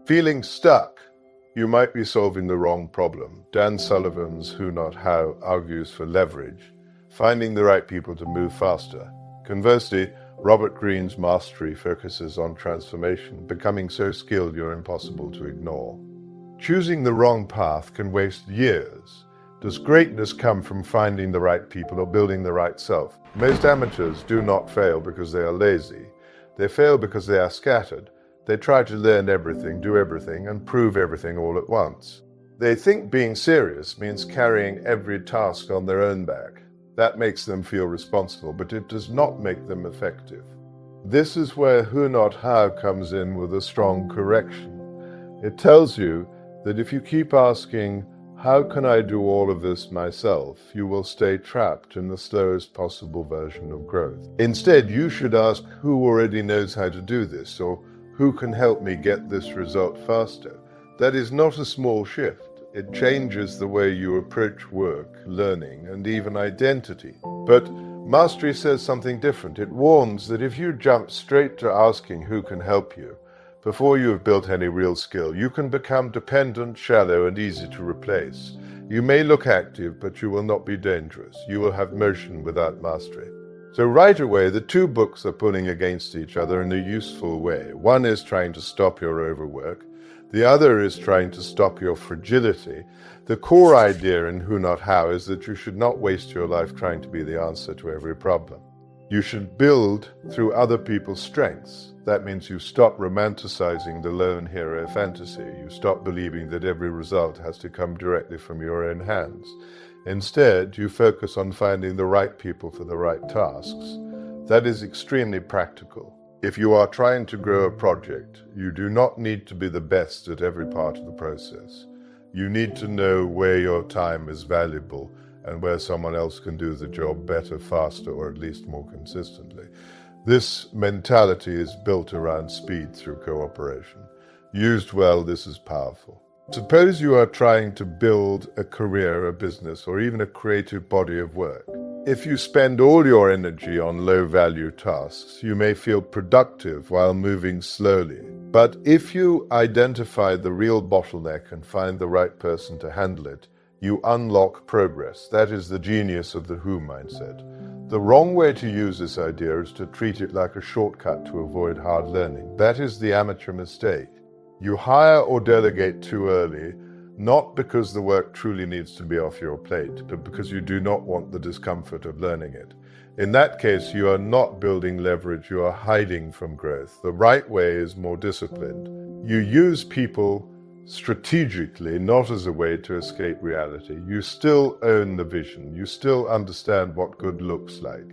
Feeling stuck? You might be solving the wrong problem. Dan Sullivan's Who Not How argues for leverage, finding the right people to move faster. Conversely, Robert Greene's Mastery focuses on transformation, becoming so skilled you're impossible to ignore. Choosing the wrong path can waste years. Does greatness come from finding the right people or building the right self? Most amateurs do not fail because they are lazy. They fail because they are scattered. They try to learn everything, do everything, and prove everything all at once. They think being serious means carrying every task on their own back. That makes them feel responsible, but it does not make them effective. This is where Who Not How comes in with a strong correction. It tells you that if you keep asking, how can I do all of this myself, you will stay trapped in the slowest possible version of growth. Instead, you should ask who already knows how to do this, or who can help me get this result faster. That is not a small shift. It changes the way you approach work, learning, and even identity. But Mastery says something different. It warns that if you jump straight to asking who can help you, before you have built any real skill, you can become dependent, shallow, and easy to replace. You may look active, but you will not be dangerous. You will have motion without mastery. So right away, the two books are pulling against each other in a useful way. One is trying to stop your overwork. The other is trying to stop your fragility. The core idea in Who Not How is that you should not waste your life trying to be the answer to every problem. You should build through other people's strengths. That means you stop romanticizing the lone hero fantasy. You stop believing that every result has to come directly from your own hands. Instead, you focus on finding the right people for the right tasks. That is extremely practical. If you are trying to grow a project, you do not need to be the best at every part of the process. You need to know where your time is valuable and where someone else can do the job better, faster, or at least more consistently. This mentality is built around speed through cooperation. Used well, this is powerful. Suppose you are trying to build a career, a business, or even a creative body of work. If you spend all your energy on low-value tasks, you may feel productive while moving slowly. But if you identify the real bottleneck and find the right person to handle it, you unlock progress. That is the genius of the who mindset. The wrong way to use this idea is to treat it like a shortcut to avoid hard learning. That is the amateur mistake. You hire or delegate too early, not because the work truly needs to be off your plate, but because you do not want the discomfort of learning it. In that case, you are not building leverage, you are hiding from growth. The right way is more disciplined. You use people strategically, not as a way to escape reality. You still own the vision, you still understand what good looks like,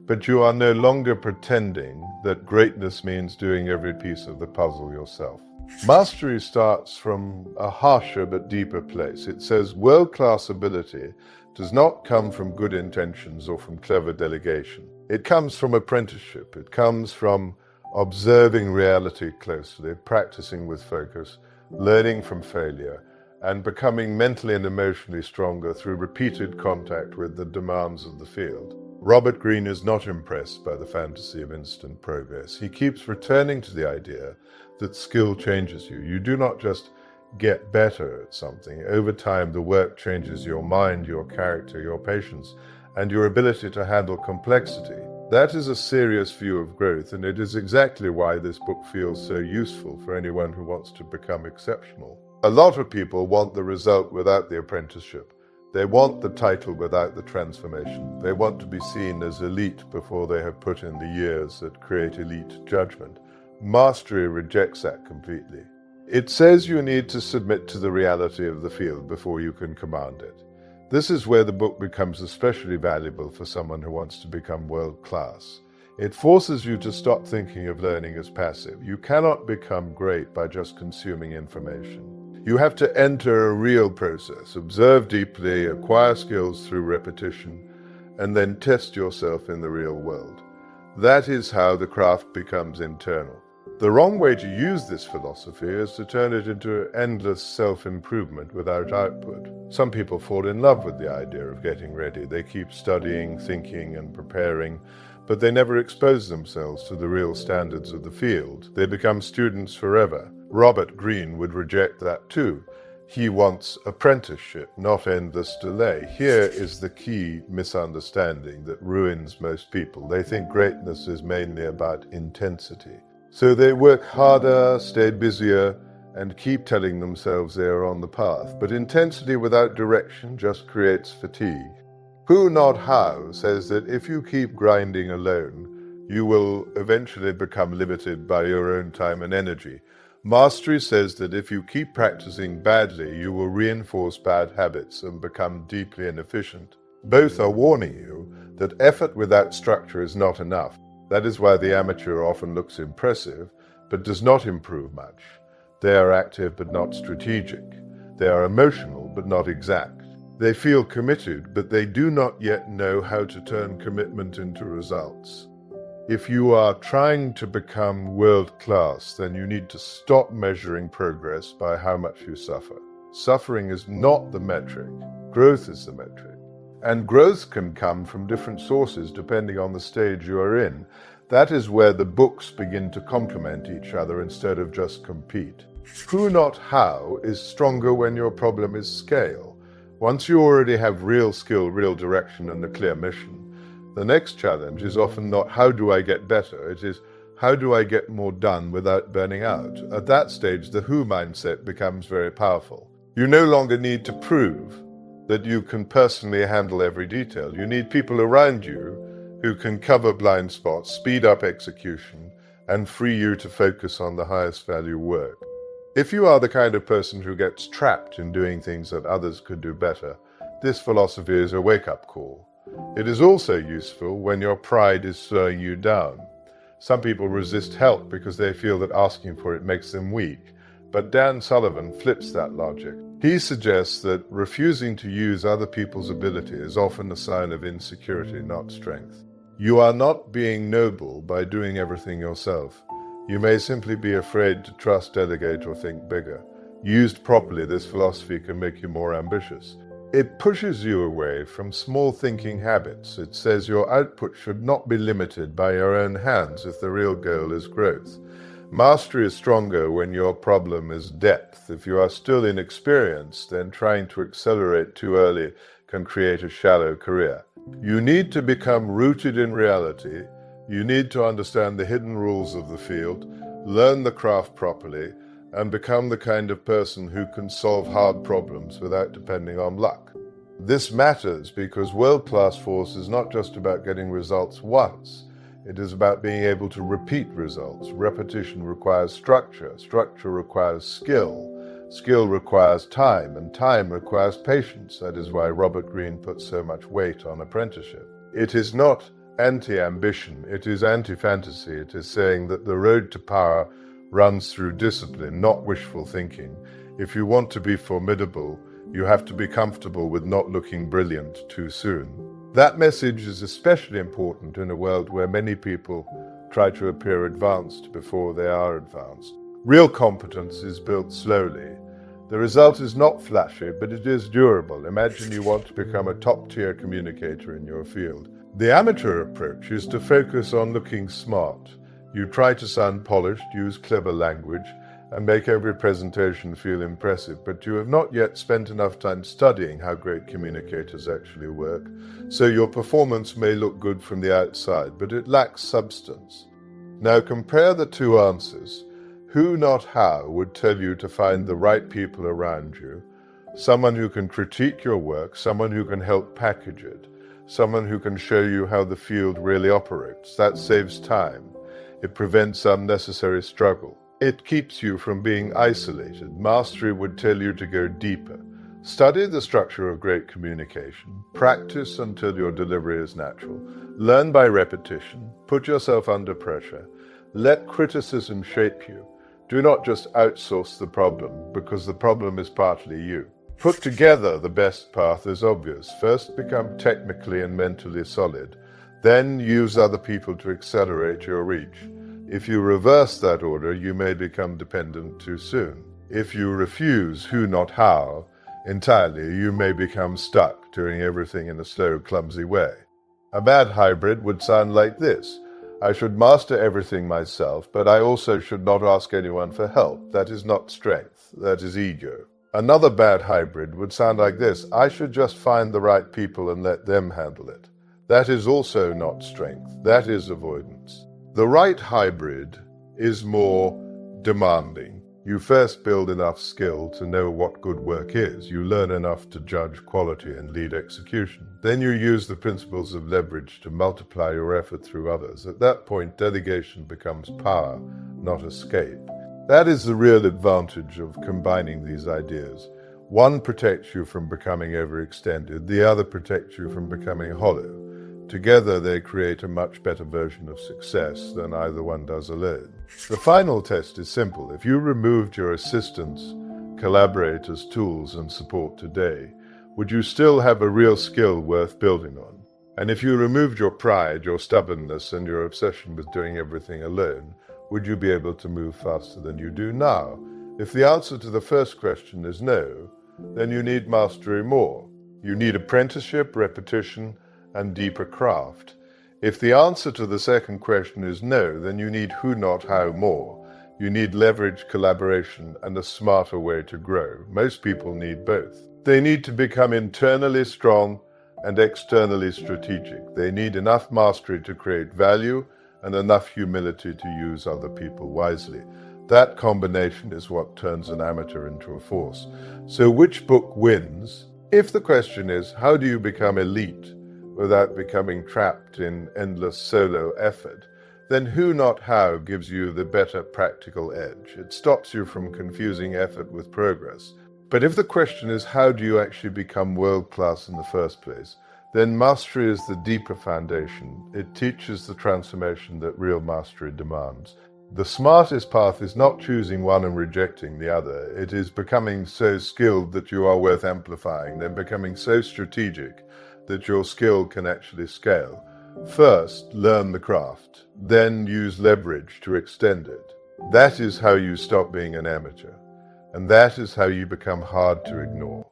but you are no longer pretending that greatness means doing every piece of the puzzle yourself. Mastery starts from a harsher but deeper place. It says world-class ability does not come from good intentions or from clever delegation. It comes from apprenticeship. It comes from observing reality closely, practicing with focus, learning from failure, and becoming mentally and emotionally stronger through repeated contact with the demands of the field. Robert Greene is not impressed by the fantasy of instant progress. He keeps returning to the idea that skill changes you. You do not just get better at something. Over time, the work changes your mind, your character, your patience, and your ability to handle complexity. That is a serious view of growth, and it is exactly why this book feels so useful for anyone who wants to become exceptional. A lot of people want the result without the apprenticeship. They want the title without the transformation. They want to be seen as elite before they have put in the years that create elite judgment. Mastery rejects that completely. It says you need to submit to the reality of the field before you can command it. This is where the book becomes especially valuable for someone who wants to become world-class. It forces you to stop thinking of learning as passive. You cannot become great by just consuming information. You have to enter a real process, observe deeply, acquire skills through repetition, and then test yourself in the real world. That is how the craft becomes internal. The wrong way to use this philosophy is to turn it into endless self-improvement without output. Some people fall in love with the idea of getting ready. They keep studying, thinking, and preparing, but they never expose themselves to the real standards of the field. They become students forever. Robert Greene would reject that too. He wants apprenticeship, not endless delay. Here is the key misunderstanding that ruins most people. They think greatness is mainly about intensity. So they work harder, stay busier, and keep telling themselves they are on the path. But intensity without direction just creates fatigue. Who Not How says that if you keep grinding alone, you will eventually become limited by your own time and energy. Mastery says that if you keep practicing badly, you will reinforce bad habits and become deeply inefficient. Both are warning you that effort without structure is not enough. That is why the amateur often looks impressive, but does not improve much. They are active but not strategic. They are emotional but not exact. They feel committed, but they do not yet know how to turn commitment into results. If you are trying to become world-class, then you need to stop measuring progress by how much you suffer. Suffering is not the metric. Growth is the metric. And growth can come from different sources depending on the stage you are in. That is where the books begin to complement each other instead of just compete. Who Not How is stronger when your problem is scale. Once you already have real skill, real direction, and a clear mission, the next challenge is often not how do I get better, it is how do I get more done without burning out. At that stage, the who mindset becomes very powerful. You no longer need to prove that you can personally handle every detail. You need people around you who can cover blind spots, speed up execution, and free you to focus on the highest value work. If you are the kind of person who gets trapped in doing things that others could do better, this philosophy is a wake-up call. It is also useful when your pride is slowing you down. Some people resist help because they feel that asking for it makes them weak, but Dan Sullivan flips that logic. He suggests that refusing to use other people's ability is often a sign of insecurity, not strength. You are not being noble by doing everything yourself. You may simply be afraid to trust, delegate, or think bigger. Used properly, this philosophy can make you more ambitious. It pushes you away from small thinking habits. It says your output should not be limited by your own hands if the real goal is growth. Mastery is stronger when your problem is depth. If you are still inexperienced, then trying to accelerate too early can create a shallow career. You need to become rooted in reality. You need to understand the hidden rules of the field, learn the craft properly, and become the kind of person who can solve hard problems without depending on luck. This matters because world-class force is not just about getting results once. It is about being able to repeat results. Repetition requires structure. Structure requires skill. Skill requires time, and time requires patience. That is why Robert Greene puts so much weight on apprenticeship. It is not anti-ambition. It is anti-fantasy. It is saying that the road to power runs through discipline, not wishful thinking. If you want to be formidable, you have to be comfortable with not looking brilliant too soon. That message is especially important in a world where many people try to appear advanced before they are advanced. Real competence is built slowly. The result is not flashy, but it is durable. Imagine you want to become a top-tier communicator in your field. The amateur approach is to focus on looking smart. You try to sound polished, use clever language, and make every presentation feel impressive, but you have not yet spent enough time studying how great communicators actually work, so your performance may look good from the outside, but it lacks substance. Now compare the two answers. Who, not how, would tell you to find the right people around you, someone who can critique your work, someone who can help package it, someone who can show you how the field really operates. That saves time. It prevents unnecessary struggle. It keeps you from being isolated. Mastery would tell you to go deeper. Study the structure of great communication. Practice until your delivery is natural. Learn by repetition. Put yourself under pressure. Let criticism shape you. Do not just outsource the problem, because the problem is partly you. Put together, the best path is obvious. First, become technically and mentally solid. Then use other people to accelerate your reach. If you reverse that order, you may become dependent too soon. If you refuse who, not how, entirely, you may become stuck, doing everything in a slow, clumsy way. A bad hybrid would sound like this. I should master everything myself, but I also should not ask anyone for help. That is not strength, that is ego. Another bad hybrid would sound like this. I should just find the right people and let them handle it. That is also not strength, that is avoidance. The right hybrid is more demanding. You first build enough skill to know what good work is. You learn enough to judge quality and lead execution. Then you use the principles of leverage to multiply your effort through others. At that point, delegation becomes power, not escape. That is the real advantage of combining these ideas. One protects you from becoming overextended, the other protects you from becoming hollow. Together, they create a much better version of success than either one does alone. The final test is simple. If you removed your assistants, collaborators, tools, and support today, would you still have a real skill worth building on? And if you removed your pride, your stubbornness, and your obsession with doing everything alone, would you be able to move faster than you do now? If the answer to the first question is no, then you need mastery more. You need apprenticeship, repetition, and deeper craft. If the answer to the second question is no, then you need who, not how more. You need leverage, collaboration, and a smarter way to grow. Most people need both. They need to become internally strong and externally strategic. They need enough mastery to create value and enough humility to use other people wisely. That combination is what turns an amateur into a force. So which book wins? If the question is, how do you become elite without becoming trapped in endless solo effort, then who, not how, gives you the better practical edge. It stops you from confusing effort with progress. But if the question is, how do you actually become world-class in the first place, then mastery is the deeper foundation. It teaches the transformation that real mastery demands. The smartest path is not choosing one and rejecting the other. It is becoming so skilled that you are worth amplifying, then becoming so strategic that your skill can actually scale. First, learn the craft, then use leverage to extend it. That is how you stop being an amateur, and that is how you become hard to ignore.